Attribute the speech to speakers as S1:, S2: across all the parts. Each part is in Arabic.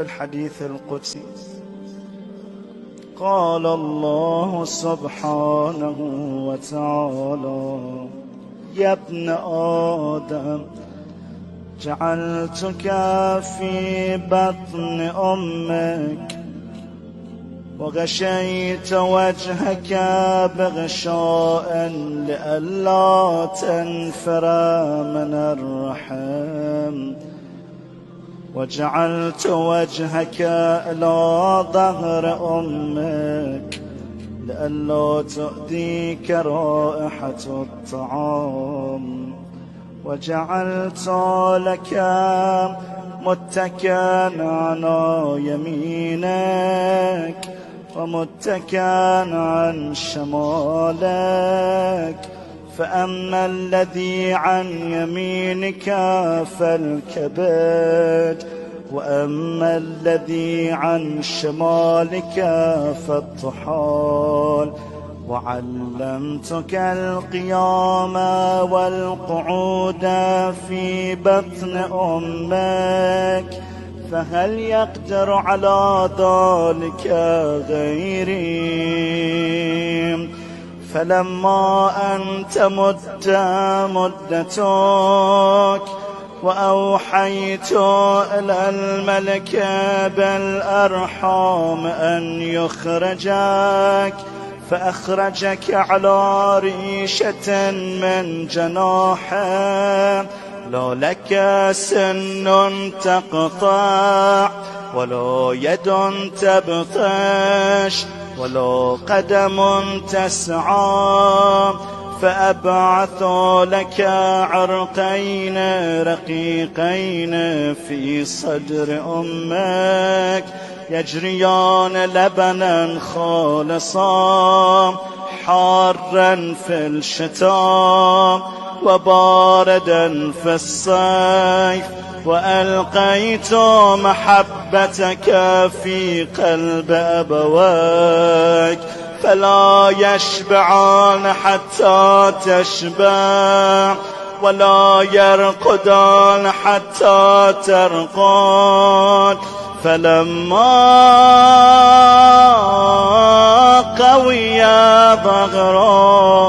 S1: في الحديث القدسي قال الله سبحانه وتعالى: يا ابن آدم جعلتك في بطن أمك وغشيت وجهك بغشاء لئلا تنفر من الرحم، وجعلت وجهك إلى ظهر أمك لئلا تؤذيك رائحة الطعام، وجعلت لك متكئا على يمينك ومتكئا عن شمالك، فأما الذي عن يمينك فالكبد، وأما الذي عن شمالك فالطحال. وعلمتك القيام والقعود في بطن أمك، فهل يقدر على ذلك غيري؟ فلما أن تمت مدتك وأوحيت إلى الملك بالأرحام أن يخرجك، فأخرجك على ريشة من جناحه، لا لك سن تقطع ولا يد تبطش ولا قدم تسعى، فأبعث لك عرقين رقيقين في صدر أمك يجريان لبنا خالصا حارا في الشتاء وباردا في الصيف، وألقيت محبتك في قلب أبويك فلا يشبعان حتى تشبع ولا يرقدان حتى ترقد. فلما قوي ظهرك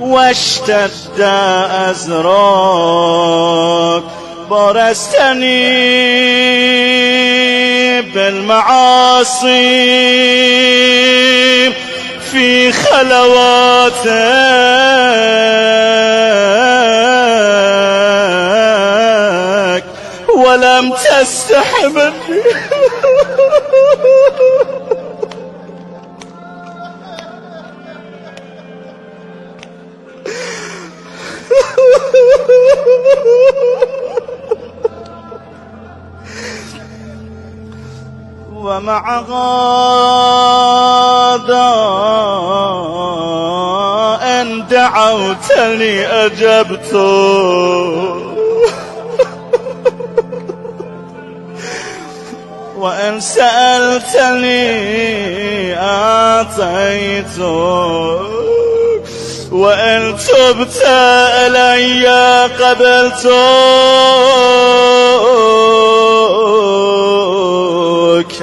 S1: واشتد أزرك برزتني بالمعاصي في خلواتك ولم تستح مني. ومع هذا إن دعوتني أجبت، وإن سألتني أعطيت، وإن تبت إلي قبلتك.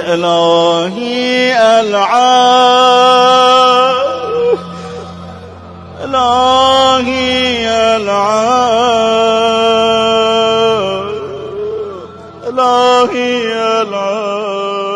S1: إلهي العافية، إلهي العافية، إلهي العافية.